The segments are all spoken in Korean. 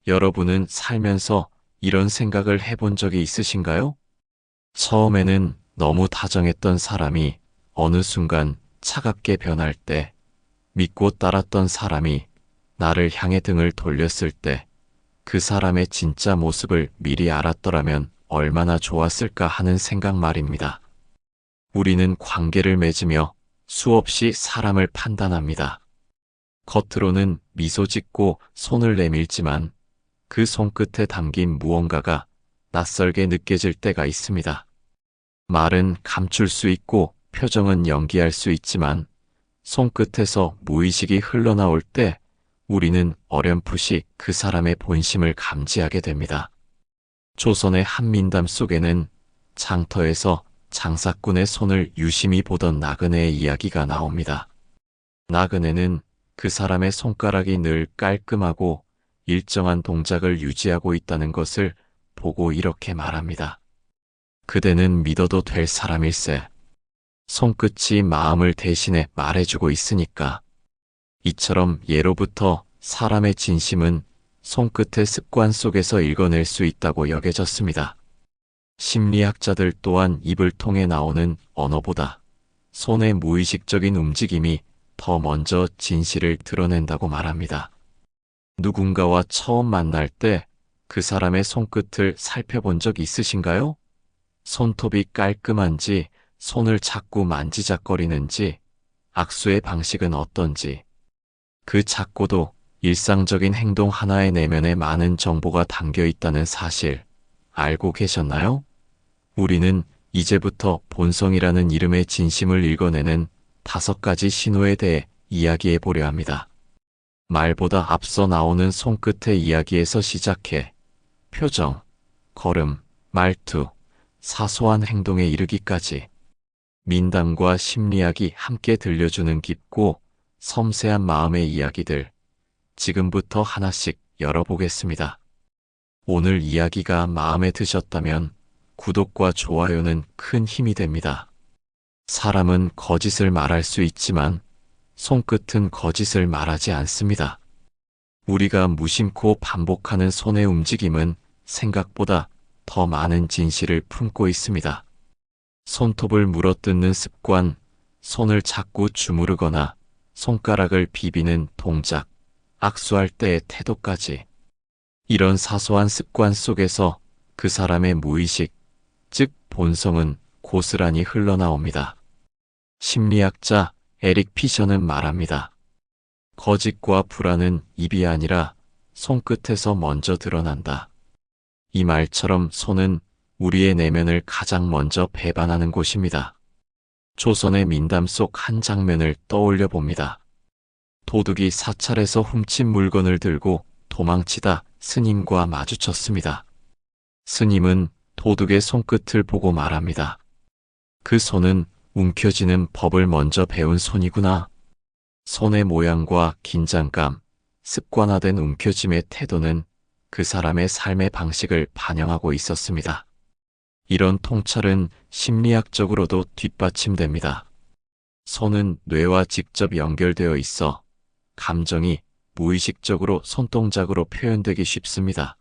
여러분은 살면서 이런 생각을 해본 적이 있으신가요? 처음에는 너무 다정했던 사람이 어느 순간 차갑게 변할 때, 믿고 따랐던 사람이 나를 향해 등을 돌렸을 때, 그 사람의 진짜 모습을 미리 알았더라면 얼마나 좋았을까 하는 생각 말입니다. 우리는 관계를 맺으며 수없이 사람을 판단합니다. 겉으로는 미소 짓고 손을 내밀지만 그 손끝에 담긴 무언가가 낯설게 느껴질 때가 있습니다. 말은 감출 수 있고 표정은 연기할 수 있지만 손끝에서 무의식이 흘러나올 때 우리는 어렴풋이 그 사람의 본심을 감지하게 됩니다. 조선의 한민담 속에는 장터에서 장사꾼의 손을 유심히 보던 나그네의 이야기가 나옵니다. 나그네는 그 사람의 손가락이 늘 깔끔하고 일정한 동작을 유지하고 있다는 것을 보고 이렇게 말합니다. 그대는 믿어도 될 사람일세. 손끝이 마음을 대신해 말해주고 있으니까. 이처럼 예로부터 사람의 진심은 손끝의 습관 속에서 읽어낼 수 있다고 여겨졌습니다. 심리학자들 또한 입을 통해 나오는 언어보다 손의 무의식적인 움직임이 더 먼저 진실을 드러낸다고 말합니다. 누군가와 처음 만날 때 그 사람의 손끝을 살펴본 적 있으신가요? 손톱이 깔끔한지, 손을 자꾸 만지작거리는지, 악수의 방식은 어떤지, 그 작고도 일상적인 행동 하나의 내면에 많은 정보가 담겨 있다는 사실 알고 계셨나요? 우리는 이제부터 본성이라는 이름의 진심을 읽어내는 5가지 신호에 대해 이야기해 보려 합니다. 말보다 앞서 나오는 손끝의 이야기에서 시작해 표정, 걸음, 말투, 사소한 행동에 이르기까지 민담과 심리학이 함께 들려주는 깊고 섬세한 마음의 이야기들, 지금부터 하나씩 열어보겠습니다. 오늘 이야기가 마음에 드셨다면 구독과 좋아요는 큰 힘이 됩니다. 사람은 거짓을 말할 수 있지만 손끝은 거짓을 말하지 않습니다. 우리가 무심코 반복하는 손의 움직임은 생각보다 더 많은 진실을 품고 있습니다. 손톱을 물어뜯는 습관, 손을 자꾸 주무르거나 손가락을 비비는 동작, 악수할 때의 태도까지. 이런 사소한 습관 속에서 그 사람의 무의식, 즉 본성은 고스란히 흘러나옵니다. 심리학자 에릭 피셔는 말합니다. 거짓과 불안은 입이 아니라 손끝에서 먼저 드러난다. 이 말처럼 손은 우리의 내면을 가장 먼저 배반하는 곳입니다. 조선의 민담 속 한 장면을 떠올려 봅니다. 도둑이 사찰에서 훔친 물건을 들고 도망치다 스님과 마주쳤습니다. 스님은 도둑의 손끝을 보고 말합니다. 그 손은 움켜쥐는 법을 먼저 배운 손이구나. 손의 모양과 긴장감, 습관화된 움켜짐의 태도는 그 사람의 삶의 방식을 반영하고 있었습니다. 이런 통찰은 심리학적으로도 뒷받침됩니다. 손은 뇌와 직접 연결되어 있어 감정이 무의식적으로 손동작으로 표현되기 쉽습니다.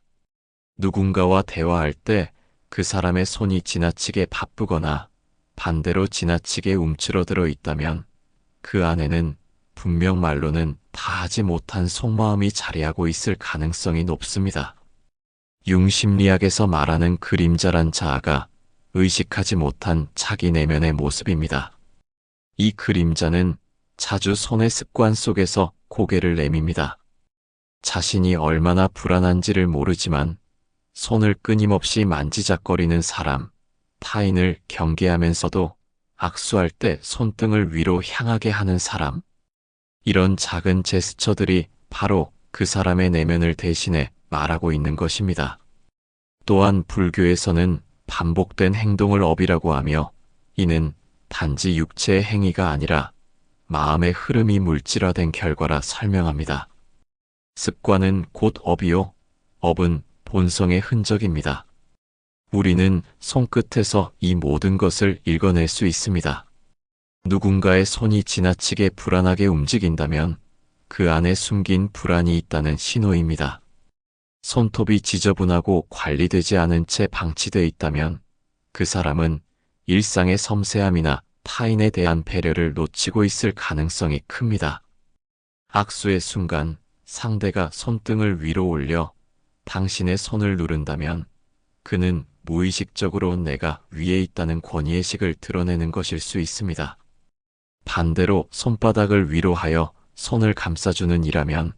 누군가와 대화할 때 그 사람의 손이 지나치게 바쁘거나 반대로 지나치게 움츠러들어 있다면 그 안에는 분명 말로는 다 하지 못한 속마음이 자리하고 있을 가능성이 높습니다. 융심리학에서 말하는 그림자란 자아가 의식하지 못한 자기 내면의 모습입니다. 이 그림자는 자주 손의 습관 속에서 고개를 내밉니다. 자신이 얼마나 불안한지를 모르지만 손을 끊임없이 만지작거리는 사람, 타인을 경계하면서도 악수할 때 손등을 위로 향하게 하는 사람, 이런 작은 제스처들이 바로 그 사람의 내면을 대신해 말하고 있는 것입니다. 또한 불교에서는 반복된 행동을 업이라고 하며 이는 단지 육체의 행위가 아니라 마음의 흐름이 물질화된 결과라 설명합니다. 습관은 곧 업이요, 업은 본성의 흔적입니다. 우리는 손끝에서 이 모든 것을 읽어낼 수 있습니다. 누군가의 손이 지나치게 불안하게 움직인다면 그 안에 숨긴 불안이 있다는 신호입니다. 손톱이 지저분하고 관리되지 않은 채 방치되어 있다면 그 사람은 일상의 섬세함이나 타인에 대한 배려를 놓치고 있을 가능성이 큽니다. 악수의 순간 상대가 손등을 위로 올려 당신의 손을 누른다면 그는 무의식적으로 내가 위에 있다는 권위의식을 드러내는 것일 수 있습니다. 반대로 손바닥을 위로 하여 손을 감싸주는 이라면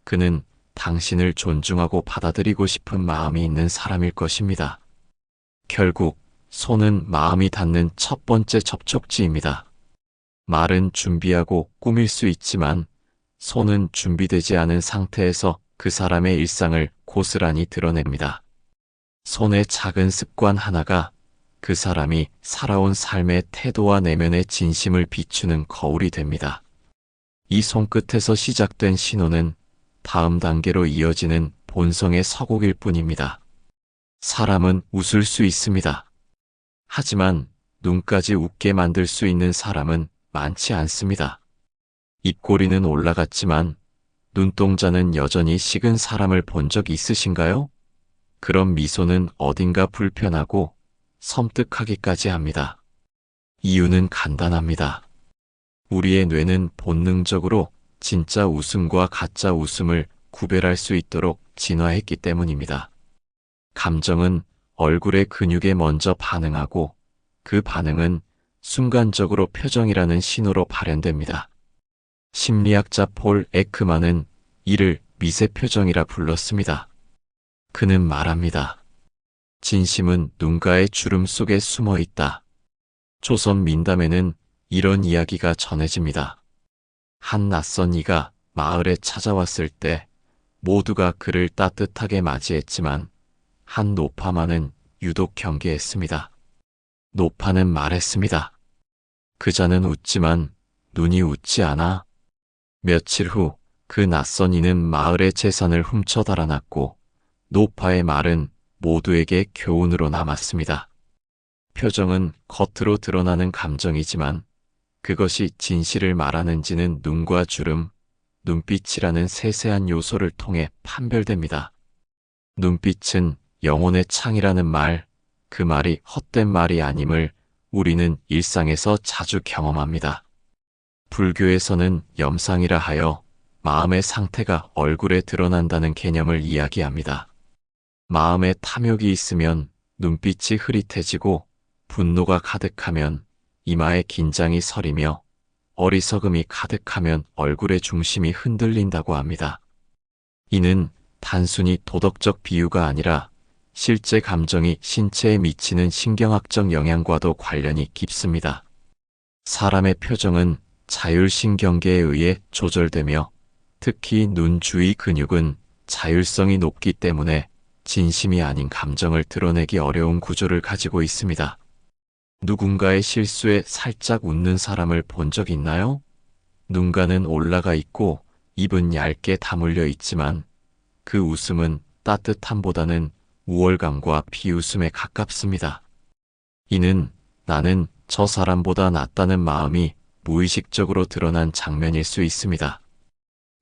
그는 당신을 존중하고 받아들이고 싶은 마음이 있는 사람일 것입니다. 결국 손은 마음이 닿는 첫 번째 접촉지입니다. 말은 준비하고 꾸밀 수 있지만 손은 준비되지 않은 상태에서 그 사람의 일상을 고스란히 드러냅니다. 손의 작은 습관 하나가 그 사람이 살아온 삶의 태도와 내면의 진심을 비추는 거울이 됩니다. 이 손끝에서 시작된 신호는 다음 단계로 이어지는 본성의 서곡일 뿐입니다. 사람은 웃을 수 있습니다. 하지만 눈까지 웃게 만들 수 있는 사람은 많지 않습니다. 입꼬리는 올라갔지만 눈동자는 여전히 식은 사람을 본 적 있으신가요? 그런 미소는 어딘가 불편하고 섬뜩하기까지 합니다. 이유는 간단합니다. 우리의 뇌는 본능적으로 진짜 웃음과 가짜 웃음을 구별할 수 있도록 진화했기 때문입니다. 감정은 얼굴의 근육에 먼저 반응하고 그 반응은 순간적으로 표정이라는 신호로 발현됩니다. 심리학자 폴 에크만은 이를 미세표정이라 불렀습니다. 그는 말합니다. 진심은 눈가의 주름 속에 숨어 있다. 조선 민담에는 이런 이야기가 전해집니다. 한 낯선 이가 마을에 찾아왔을 때 모두가 그를 따뜻하게 맞이했지만 한 노파만은 유독 경계했습니다. 노파는 말했습니다. 그자는 웃지만 눈이 웃지 않아. 며칠 후 그 낯선 이는 마을의 재산을 훔쳐 달아났고 노파의 말은 모두에게 교훈으로 남았습니다. 표정은 겉으로 드러나는 감정이지만 그것이 진실을 말하는지는 눈과 주름, 눈빛이라는 세세한 요소를 통해 판별됩니다. 눈빛은 영혼의 창이라는 말, 그 말이 헛된 말이 아님을 우리는 일상에서 자주 경험합니다. 불교에서는 염상이라 하여 마음의 상태가 얼굴에 드러난다는 개념을 이야기합니다. 마음에 탐욕이 있으면 눈빛이 흐릿해지고 분노가 가득하면 이마에 긴장이 서리며 어리석음이 가득하면 얼굴의 중심이 흔들린다고 합니다. 이는 단순히 도덕적 비유가 아니라 실제 감정이 신체에 미치는 신경학적 영향과도 관련이 깊습니다. 사람의 표정은 자율신경계에 의해 조절되며 특히 눈 주위 근육은 자율성이 높기 때문에 진심이 아닌 감정을 드러내기 어려운 구조를 가지고 있습니다. 누군가의 실수에 살짝 웃는 사람을 본 적 있나요? 눈가는 올라가 있고 입은 얇게 다물려 있지만 그 웃음은 따뜻함보다는 우월감과 비웃음에 가깝습니다. 이는 나는 저 사람보다 낫다는 마음이 무의식적으로 드러난 장면일 수 있습니다.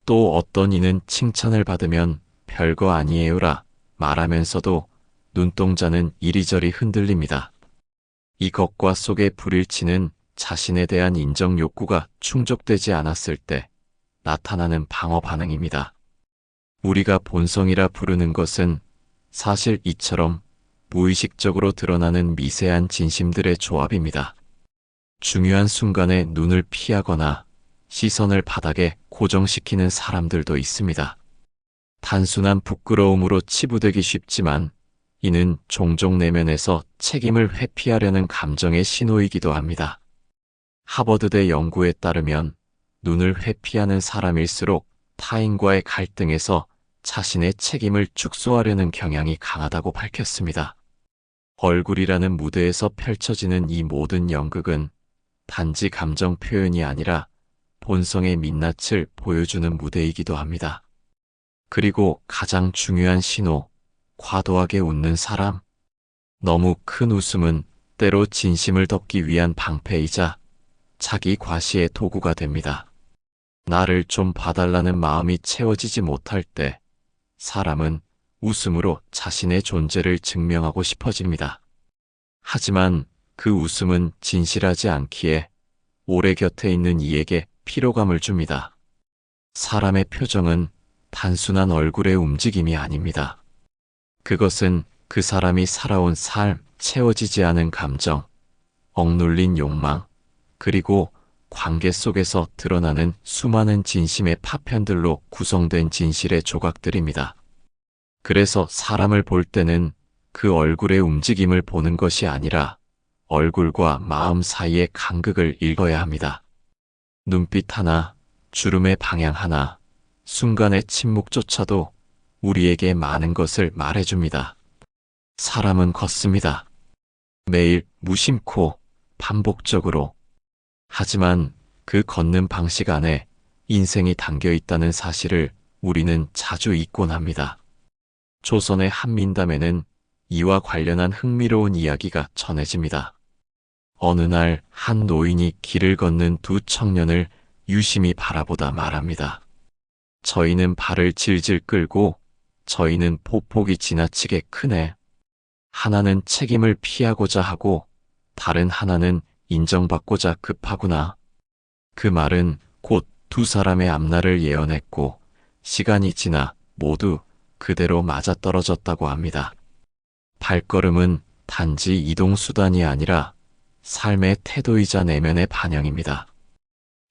또 어떤 이는 칭찬을 받으면 별거 아니에요라 말하면서도 눈동자는 이리저리 흔들립니다. 이것과 속의 불일치는 자신에 대한 인정 욕구가 충족되지 않았을 때 나타나는 방어 반응입니다. 우리가 본성이라 부르는 것은 사실 이처럼 무의식적으로 드러나는 미세한 진심들의 조합입니다. 중요한 순간에 눈을 피하거나 시선을 바닥에 고정시키는 사람들도 있습니다. 단순한 부끄러움으로 치부되기 쉽지만 이는 종종 내면에서 책임을 회피하려는 감정의 신호이기도 합니다. 하버드대 연구에 따르면 눈을 회피하는 사람일수록 타인과의 갈등에서 자신의 책임을 축소하려는 경향이 강하다고 밝혔습니다. 얼굴이라는 무대에서 펼쳐지는 이 모든 연극은 단지 감정 표현이 아니라 본성의 민낯을 보여주는 무대이기도 합니다. 그리고 가장 중요한 신호, 과도하게 웃는 사람. 너무 큰 웃음은 때로 진심을 덮기 위한 방패이자 자기 과시의 도구가 됩니다. 나를 좀 봐달라는 마음이 채워지지 못할 때 사람은 웃음으로 자신의 존재를 증명하고 싶어집니다. 하지만 그 웃음은 진실하지 않기에 오래 곁에 있는 이에게 피로감을 줍니다. 사람의 표정은 단순한 얼굴의 움직임이 아닙니다. 그것은 그 사람이 살아온 삶, 채워지지 않은 감정, 억눌린 욕망, 그리고 관계 속에서 드러나는 수많은 진심의 파편들로 구성된 진실의 조각들입니다. 그래서 사람을 볼 때는 그 얼굴의 움직임을 보는 것이 아니라 얼굴과 마음 사이의 간극을 읽어야 합니다. 눈빛 하나, 주름의 방향 하나, 순간의 침묵조차도 우리에게 많은 것을 말해줍니다. 사람은 걷습니다. 매일 무심코, 반복적으로. 하지만 그 걷는 방식 안에 인생이 담겨 있다는 사실을 우리는 자주 잊곤 합니다. 조선의 한민담에는 이와 관련한 흥미로운 이야기가 전해집니다. 어느 날 한 노인이 길을 걷는 두 청년을 유심히 바라보다 말합니다. 저희는 발을 질질 끌고 저희는 보폭이 지나치게 크네. 하나는 책임을 피하고자 하고 다른 하나는 인정받고자 급하구나. 그 말은 곧 두 사람의 앞날을 예언했고 시간이 지나 모두 그대로 맞아떨어졌다고 합니다. 발걸음은 단지 이동수단이 아니라 삶의 태도이자 내면의 반영입니다.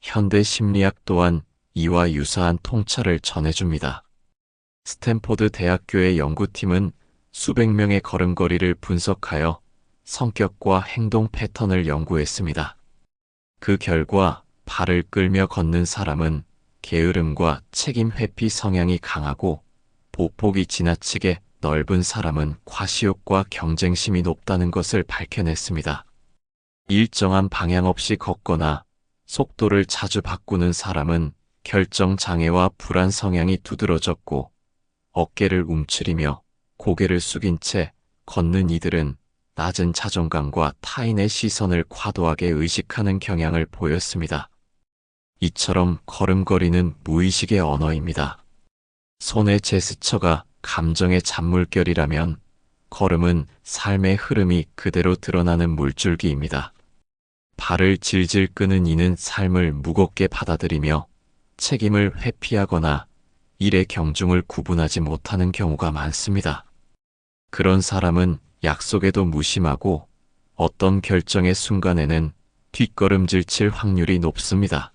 현대 심리학 또한 이와 유사한 통찰을 전해줍니다. 스탠포드 대학교의 연구팀은 수백 명의 걸음걸이를 분석하여 성격과 행동 패턴을 연구했습니다. 그 결과 발을 끌며 걷는 사람은 게으름과 책임 회피 성향이 강하고 보폭이 지나치게 넓은 사람은 과시욕과 경쟁심이 높다는 것을 밝혀냈습니다. 일정한 방향 없이 걷거나 속도를 자주 바꾸는 사람은 결정 장애와 불안 성향이 두드러졌고 어깨를 움츠리며 고개를 숙인 채 걷는 이들은 낮은 자존감과 타인의 시선을 과도하게 의식하는 경향을 보였습니다. 이처럼 걸음걸이는 무의식의 언어입니다. 손의 제스처가 감정의 잔물결이라면 걸음은 삶의 흐름이 그대로 드러나는 물줄기입니다. 발을 질질 끄는 이는 삶을 무겁게 받아들이며 책임을 회피하거나 일의 경중을 구분하지 못하는 경우가 많습니다. 그런 사람은 약속에도 무심하고 어떤 결정의 순간에는 뒷걸음질 칠 확률이 높습니다.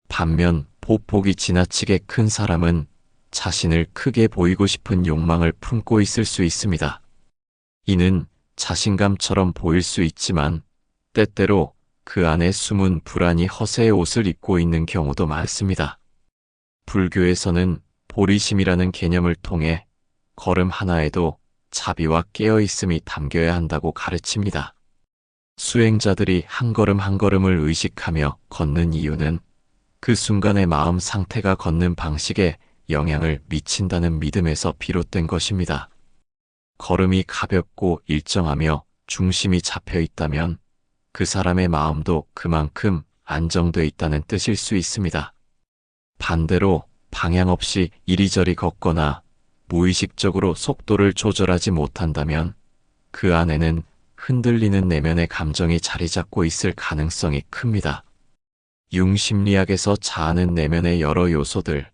반면 보폭이 지나치게 큰 사람은 자신을 크게 보이고 싶은 욕망을 품고 있을 수 있습니다. 이는 자신감처럼 보일 수 있지만 때때로 그 안에 숨은 불안이 허세의 옷을 입고 있는 경우도 많습니다. 불교에서는 보리심이라는 개념을 통해 걸음 하나에도 자비와 깨어있음이 담겨야 한다고 가르칩니다. 수행자들이 한 걸음 한 걸음을 의식하며 걷는 이유는 그 순간의 마음 상태가 걷는 방식에 영향을 미친다는 믿음에서 비롯된 것입니다. 걸음이 가볍고 일정하며 중심이 잡혀 있다면 그 사람의 마음도 그만큼 안정돼 있다는 뜻일 수 있습니다. 반대로 방향 없이 이리저리 걷거나 무의식적으로 속도를 조절하지 못한다면 그 안에는 흔들리는 내면의 감정이 자리 잡고 있을 가능성이 큽니다. 융심리학에서 자아는 내면의 여러 요소들,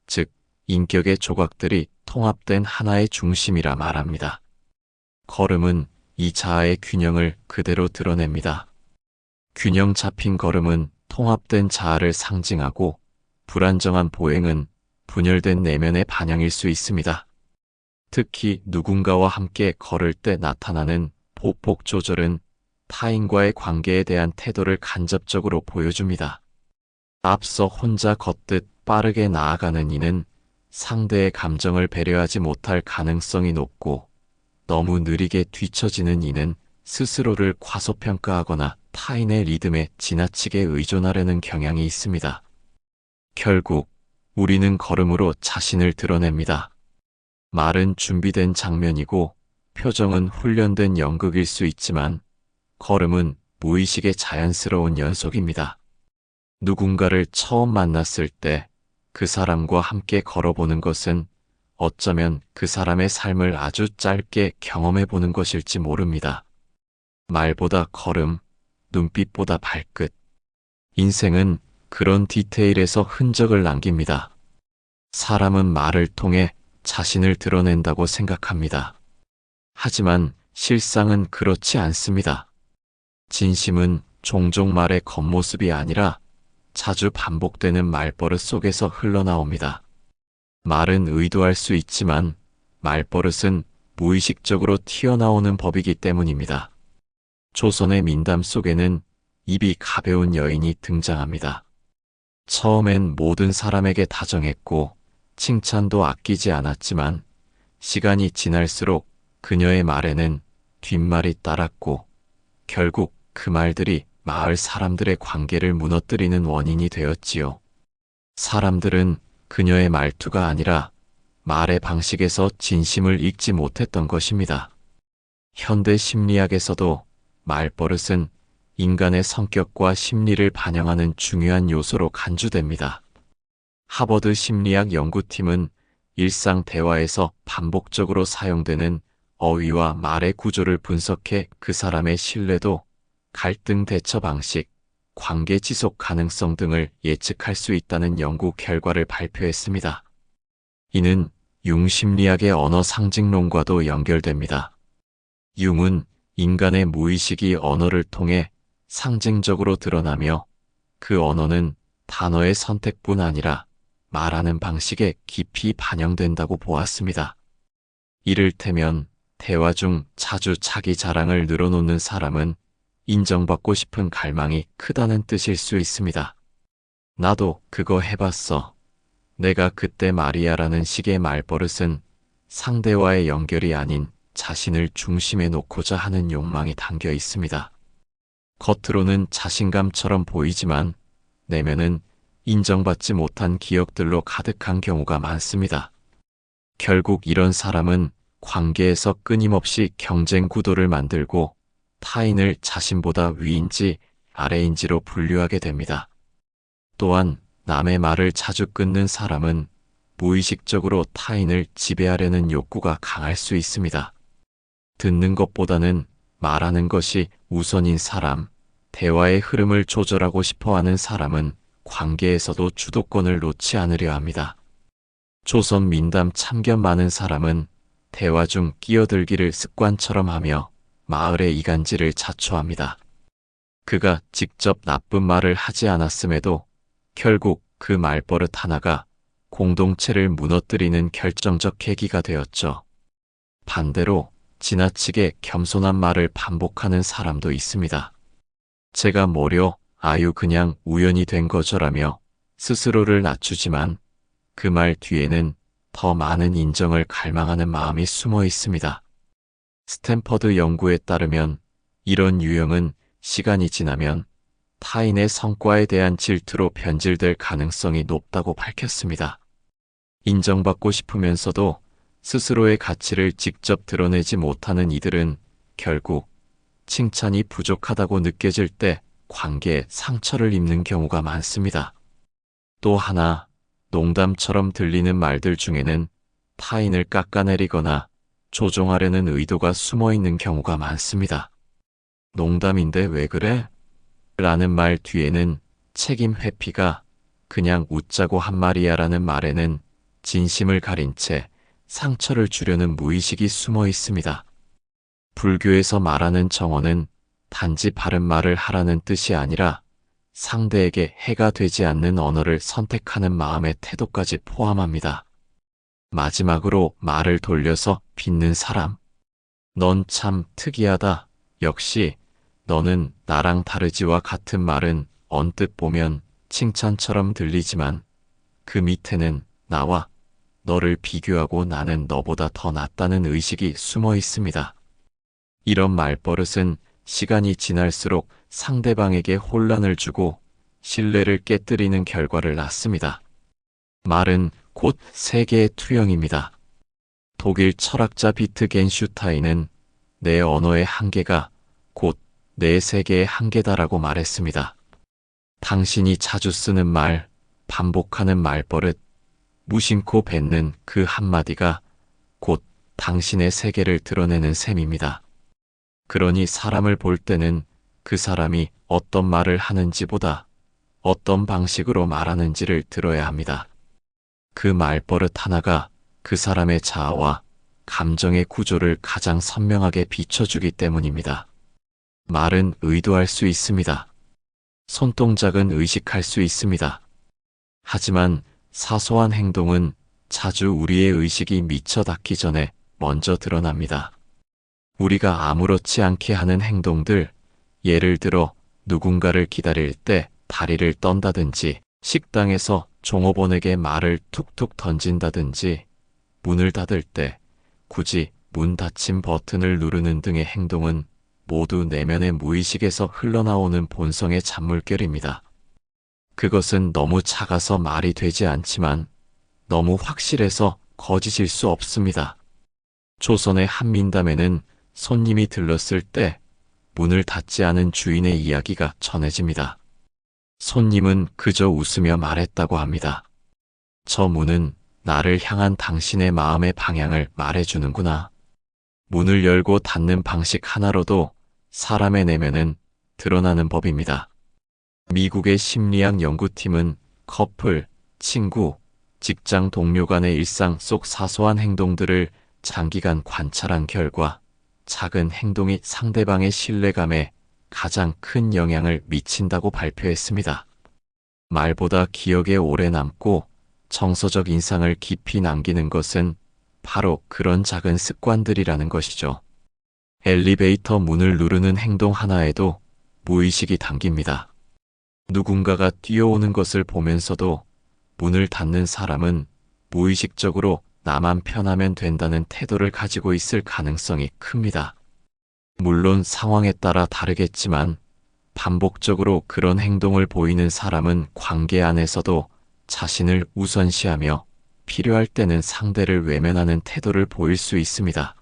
즉 인격의 조각들이 통합된 하나의 중심이라 말합니다. 걸음은 이 자아의 균형을 그대로 드러냅니다. 균형 잡힌 걸음은 통합된 자아를 상징하고 불안정한 보행은 분열된 내면의 반영일 수 있습니다. 특히 누군가와 함께 걸을 때 나타나는 보폭 조절은 타인과의 관계에 대한 태도를 간접적으로 보여줍니다. 앞서 혼자 걷듯 빠르게 나아가는 이는 상대의 감정을 배려하지 못할 가능성이 높고 너무 느리게 뒤처지는 이는 스스로를 과소평가하거나 타인의 리듬에 지나치게 의존하려는 경향이 있습니다. 결국 우리는 걸음으로 자신을 드러냅니다. 말은 준비된 장면이고 표정은 훈련된 연극일 수 있지만 걸음은 무의식의 자연스러운 연속입니다. 누군가를 처음 만났을 때 그 사람과 함께 걸어보는 것은 어쩌면 그 사람의 삶을 아주 짧게 경험해 보는 것일지 모릅니다. 말보다 걸음, 눈빛보다 발끝. 인생은 그런 디테일에서 흔적을 남깁니다. 사람은 말을 통해 자신을 드러낸다고 생각합니다. 하지만 실상은 그렇지 않습니다. 진심은 종종 말의 겉모습이 아니라 자주 반복되는 말버릇 속에서 흘러나옵니다. 말은 의도할 수 있지만 말버릇은 무의식적으로 튀어나오는 법이기 때문입니다. 조선의 민담 속에는 입이 가벼운 여인이 등장합니다. 처음엔 모든 사람에게 다정했고 칭찬도 아끼지 않았지만 시간이 지날수록 그녀의 말에는 뒷말이 따랐고 결국 그 말들이 마을 사람들의 관계를 무너뜨리는 원인이 되었지요. 사람들은 그녀의 말투가 아니라 말의 방식에서 진심을 읽지 못했던 것입니다. 현대 심리학에서도 말버릇은 인간의 성격과 심리를 반영하는 중요한 요소로 간주됩니다. 하버드 심리학 연구팀은 일상 대화에서 반복적으로 사용되는 어휘와 말의 구조를 분석해 그 사람의 신뢰도, 갈등 대처 방식, 관계 지속 가능성 등을 예측할 수 있다는 연구 결과를 발표했습니다. 이는 융 심리학의 언어 상징론과도 연결됩니다. 융은 인간의 무의식이 언어를 통해 상징적으로 드러나며 그 언어는 단어의 선택뿐 아니라 말하는 방식에 깊이 반영된다고 보았습니다. 이를테면 대화 중 자주 자기 자랑을 늘어놓는 사람은 인정받고 싶은 갈망이 크다는 뜻일 수 있습니다. 나도 그거 해봤어. 내가 그때 말이야라는 식의 말버릇은 상대와의 연결이 아닌 자신을 중심에 놓고자 하는 욕망이 담겨 있습니다. 겉으로는 자신감처럼 보이지만 내면은 인정받지 못한 기억들로 가득한 경우가 많습니다. 결국 이런 사람은 관계에서 끊임없이 경쟁 구도를 만들고 타인을 자신보다 위인지 아래인지로 분류하게 됩니다. 또한 남의 말을 자주 끊는 사람은 무의식적으로 타인을 지배하려는 욕구가 강할 수 있습니다. 듣는 것보다는 말하는 것이 우선인 사람, 대화의 흐름을 조절하고 싶어하는 사람은 관계에서도 주도권을 놓지 않으려 합니다. 조선 민담 참견 많은 사람은 대화 중 끼어들기를 습관처럼 하며 마을의 이간질을 자초합니다. 그가 직접 나쁜 말을 하지 않았음에도 결국 그 말버릇 하나가 공동체를 무너뜨리는 결정적 계기가 되었죠. 반대로 지나치게 겸손한 말을 반복하는 사람도 있습니다. 제가 뭐려 아유 그냥 우연이 된 거죠라며 스스로를 낮추지만 그 말 뒤에는 더 많은 인정을 갈망하는 마음이 숨어 있습니다. 스탠퍼드 연구에 따르면 이런 유형은 시간이 지나면 타인의 성과에 대한 질투로 변질될 가능성이 높다고 밝혔습니다. 인정받고 싶으면서도 스스로의 가치를 직접 드러내지 못하는 이들은 결국 칭찬이 부족하다고 느껴질 때 관계에 상처를 입는 경우가 많습니다. 또 하나, 농담처럼 들리는 말들 중에는 타인을 깎아내리거나 조종하려는 의도가 숨어 있는 경우가 많습니다. 농담인데 왜 그래? 라는 말 뒤에는 책임 회피가 그냥 웃자고 한 말이야 라는 말에는 진심을 가린 채 상처를 주려는 무의식이 숨어 있습니다. 불교에서 말하는 정언은 단지 바른 말을 하라는 뜻이 아니라 상대에게 해가 되지 않는 언어를 선택하는 마음의 태도까지 포함합니다. 마지막으로 말을 돌려서 빚는 사람. 넌 참 특이하다. 역시 너는 나랑 다르지와 같은 말은 언뜻 보면 칭찬처럼 들리지만 그 밑에는 나와 너를 비교하고 나는 너보다 더 낫다는 의식이 숨어 있습니다. 이런 말버릇은 시간이 지날수록 상대방에게 혼란을 주고 신뢰를 깨뜨리는 결과를 낳습니다. 말은 곧 세계의 투영입니다. 독일 철학자 비트겐슈타인은 내 언어의 한계가 곧 내 세계의 한계다라고 말했습니다. 당신이 자주 쓰는 말, 반복하는 말버릇, 무심코 뱉는 그 한마디가 곧 당신의 세계를 드러내는 셈입니다. 그러니 사람을 볼 때는 그 사람이 어떤 말을 하는지보다 어떤 방식으로 말하는지를 들어야 합니다. 그 말버릇 하나가 그 사람의 자아와 감정의 구조를 가장 선명하게 비춰주기 때문입니다. 말은 의도할 수 있습니다. 손동작은 의식할 수 있습니다. 하지만 사소한 행동은 자주 우리의 의식이 미처 닿기 전에 먼저 드러납니다. 우리가 아무렇지 않게 하는 행동들, 예를 들어 누군가를 기다릴 때 다리를 떤다든지, 식당에서 종업원에게 말을 툭툭 던진다든지, 문을 닫을 때 굳이 문 닫힘 버튼을 누르는 등의 행동은 모두 내면의 무의식에서 흘러나오는 본성의 잔물결입니다. 그것은 너무 작아서 말이 되지 않지만 너무 확실해서 거짓일 수 없습니다. 조선의 한민담에는 손님이 들렀을 때 문을 닫지 않은 주인의 이야기가 전해집니다. 손님은 그저 웃으며 말했다고 합니다. 저 문은 나를 향한 당신의 마음의 방향을 말해주는구나. 문을 열고 닫는 방식 하나로도 사람의 내면은 드러나는 법입니다. 미국의 심리학 연구팀은 커플, 친구, 직장 동료 간의 일상 속 사소한 행동들을 장기간 관찰한 결과 작은 행동이 상대방의 신뢰감에 가장 큰 영향을 미친다고 발표했습니다. 말보다 기억에 오래 남고 정서적 인상을 깊이 남기는 것은 바로 그런 작은 습관들이라는 것이죠. 엘리베이터 문을 누르는 행동 하나에도 무의식이 담깁니다. 누군가가 뛰어오는 것을 보면서도 문을 닫는 사람은 무의식적으로 나만 편하면 된다는 태도를 가지고 있을 가능성이 큽니다. 물론 상황에 따라 다르겠지만 반복적으로 그런 행동을 보이는 사람은 관계 안에서도 자신을 우선시하며 필요할 때는 상대를 외면하는 태도를 보일 수 있습니다.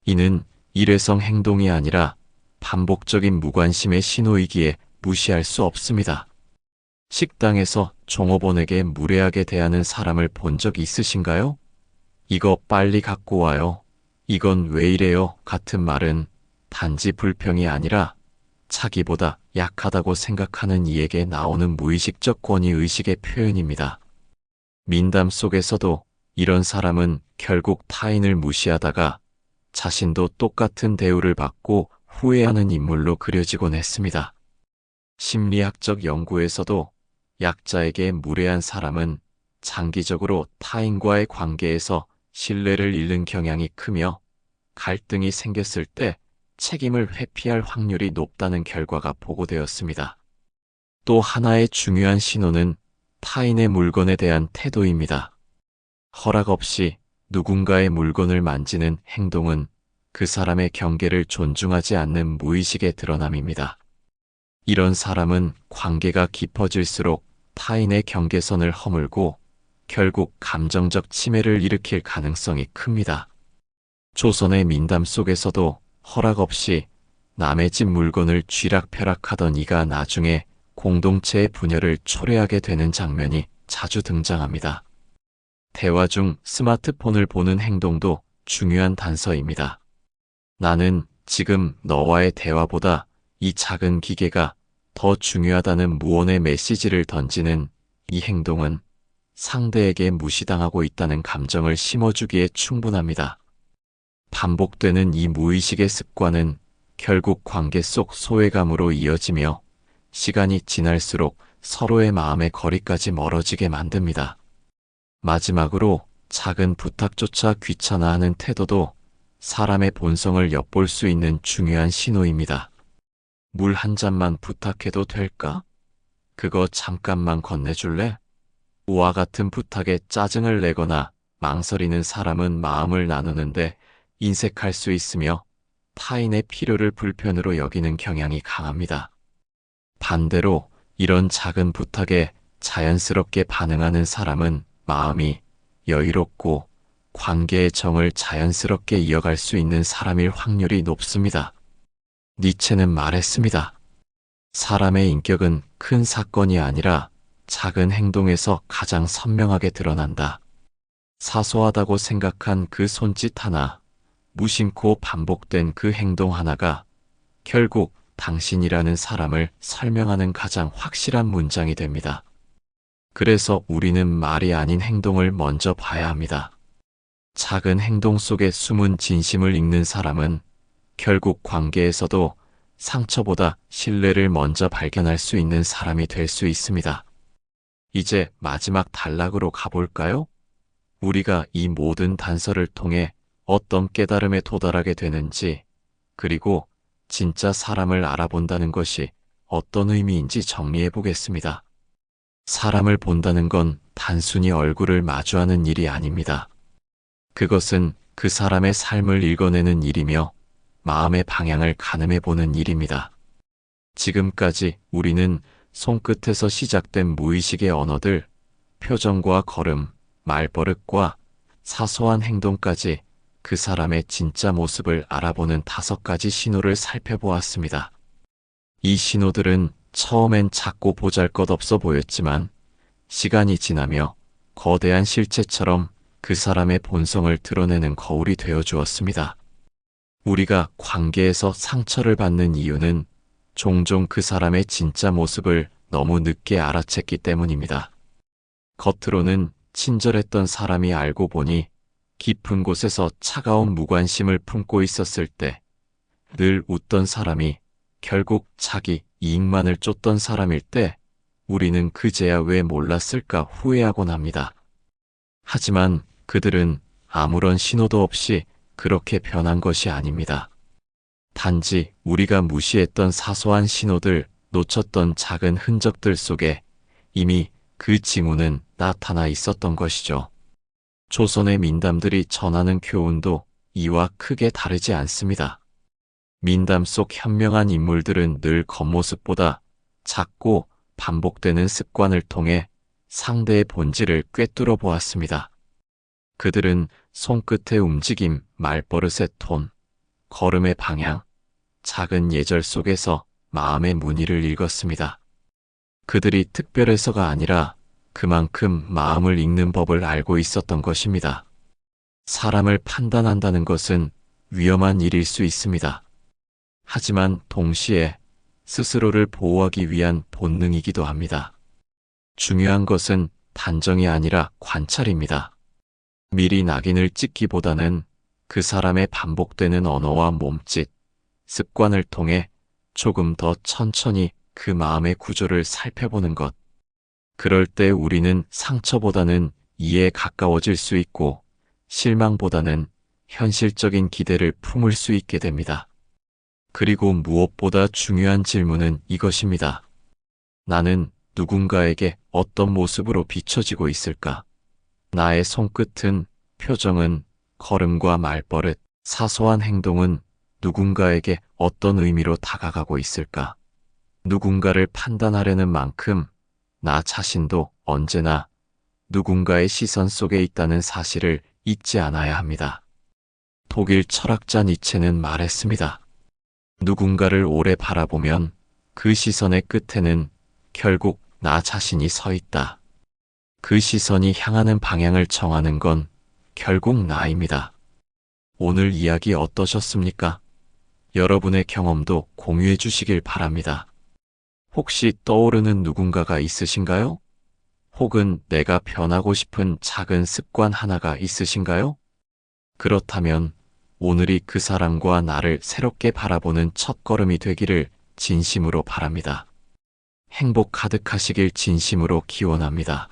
이는 일회성 행동이 아니라 반복적인 무관심의 신호이기에 무시할 수 없습니다. 식당에서 종업원에게 무례하게 대하는 사람을 본 적 있으신가요? 이거 빨리 갖고 와요. 이건 왜 이래요? 같은 말은 단지 불평이 아니라 자기보다 약하다고 생각하는 이에게 나오는 무의식적 권위의식의 표현입니다. 민담 속에서도 이런 사람은 결국 타인을 무시하다가 자신도 똑같은 대우를 받고 후회하는 인물로 그려지곤 했습니다. 심리학적 연구에서도 약자에게 무례한 사람은 장기적으로 타인과의 관계에서 신뢰를 잃는 경향이 크며 갈등이 생겼을 때 책임을 회피할 확률이 높다는 결과가 보고되었습니다. 또 하나의 중요한 신호는 타인의 물건에 대한 태도입니다. 허락 없이 누군가의 물건을 만지는 행동은 그 사람의 경계를 존중하지 않는 무의식의 드러남입니다. 이런 사람은 관계가 깊어질수록 타인의 경계선을 허물고 결국 감정적 침해를 일으킬 가능성이 큽니다. 조선의 민담 속에서도 허락 없이 남의 집 물건을 쥐락펴락하던 이가 나중에 공동체의 분열을 초래하게 되는 장면이 자주 등장합니다. 대화 중 스마트폰을 보는 행동도 중요한 단서입니다. 나는 지금 너와의 대화보다 이 작은 기계가 더 중요하다는 무언의 메시지를 던지는 이 행동은 상대에게 무시당하고 있다는 감정을 심어주기에 충분합니다. 반복되는 이 무의식의 습관은 결국 관계 속 소외감으로 이어지며 시간이 지날수록 서로의 마음의 거리까지 멀어지게 만듭니다. 마지막으로 작은 부탁조차 귀찮아하는 태도도 사람의 본성을 엿볼 수 있는 중요한 신호입니다. 물 한 잔만 부탁해도 될까? 그거 잠깐만 건네줄래? 우와 같은 부탁에 짜증을 내거나 망설이는 사람은 마음을 나누는데 인색할 수 있으며 타인의 필요를 불편으로 여기는 경향이 강합니다. 반대로 이런 작은 부탁에 자연스럽게 반응하는 사람은 마음이 여유롭고 관계의 정을 자연스럽게 이어갈 수 있는 사람일 확률이 높습니다. 니체는 말했습니다. 사람의 인격은 큰 사건이 아니라 작은 행동에서 가장 선명하게 드러난다. 사소하다고 생각한 그 손짓 하나, 무심코 반복된 그 행동 하나가 결국 당신이라는 사람을 설명하는 가장 확실한 문장이 됩니다. 그래서 우리는 말이 아닌 행동을 먼저 봐야 합니다. 작은 행동 속에 숨은 진심을 읽는 사람은 결국 관계에서도 상처보다 신뢰를 먼저 발견할 수 있는 사람이 될 수 있습니다. 이제 마지막 단락으로 가볼까요? 우리가 이 모든 단서를 통해 어떤 깨달음에 도달하게 되는지, 그리고 진짜 사람을 알아본다는 것이 어떤 의미인지 정리해 보겠습니다. 사람을 본다는 건 단순히 얼굴을 마주하는 일이 아닙니다. 그것은 그 사람의 삶을 읽어내는 일이며 마음의 방향을 가늠해 보는 일입니다. 지금까지 우리는 손끝에서 시작된 무의식의 언어들, 표정과 걸음, 말버릇과 사소한 행동까지 그 사람의 진짜 모습을 알아보는 5가지 신호를 살펴보았습니다. 이 신호들은 처음엔 작고 보잘것없어 보였지만 시간이 지나며 거대한 실체처럼 그 사람의 본성을 드러내는 거울이 되어 주었습니다. 우리가 관계에서 상처를 받는 이유는 종종 그 사람의 진짜 모습을 너무 늦게 알아챘기 때문입니다. 겉으로는 친절했던 사람이 알고 보니 깊은 곳에서 차가운 무관심을 품고 있었을 때, 늘 웃던 사람이 결국 자기 이익만을 쫓던 사람일 때 우리는 그제야 왜 몰랐을까 후회하곤 합니다. 하지만 그들은 아무런 신호도 없이 그렇게 변한 것이 아닙니다. 단지 우리가 무시했던 사소한 신호들, 놓쳤던 작은 흔적들 속에 이미 그 징후는 나타나 있었던 것이죠. 조선의 민담들이 전하는 교훈도 이와 크게 다르지 않습니다. 민담 속 현명한 인물들은 늘 겉모습보다 작고 반복되는 습관을 통해 상대의 본질을 꿰뚫어 보았습니다. 그들은 손끝의 움직임, 말버릇의 톤, 걸음의 방향, 작은 예절 속에서 마음의 무늬를 읽었습니다. 그들이 특별해서가 아니라 그만큼 마음을 읽는 법을 알고 있었던 것입니다. 사람을 판단한다는 것은 위험한 일일 수 있습니다. 하지만 동시에 스스로를 보호하기 위한 본능이기도 합니다. 중요한 것은 단정이 아니라 관찰입니다. 미리 낙인을 찍기보다는 그 사람의 반복되는 언어와 몸짓, 습관을 통해 조금 더 천천히 그 마음의 구조를 살펴보는 것. 그럴 때 우리는 상처보다는 이해에 가까워질 수 있고 실망보다는 현실적인 기대를 품을 수 있게 됩니다. 그리고 무엇보다 중요한 질문은 이것입니다. 나는 누군가에게 어떤 모습으로 비춰지고 있을까? 나의 손끝은, 표정은, 걸음과 말버릇, 사소한 행동은 누군가에게 어떤 의미로 다가가고 있을까? 누군가를 판단하려는 만큼 나 자신도 언제나 누군가의 시선 속에 있다는 사실을 잊지 않아야 합니다. 독일 철학자 니체는 말했습니다. 누군가를 오래 바라보면 그 시선의 끝에는 결국 나 자신이 서 있다. 그 시선이 향하는 방향을 정하는 건 결국 나입니다. 오늘 이야기 어떠셨습니까? 여러분의 경험도 공유해 주시길 바랍니다. 혹시 떠오르는 누군가가 있으신가요? 혹은 내가 변하고 싶은 작은 습관 하나가 있으신가요? 그렇다면 오늘이 그 사람과 나를 새롭게 바라보는 첫걸음이 되기를 진심으로 바랍니다. 행복 가득하시길 진심으로 기원합니다.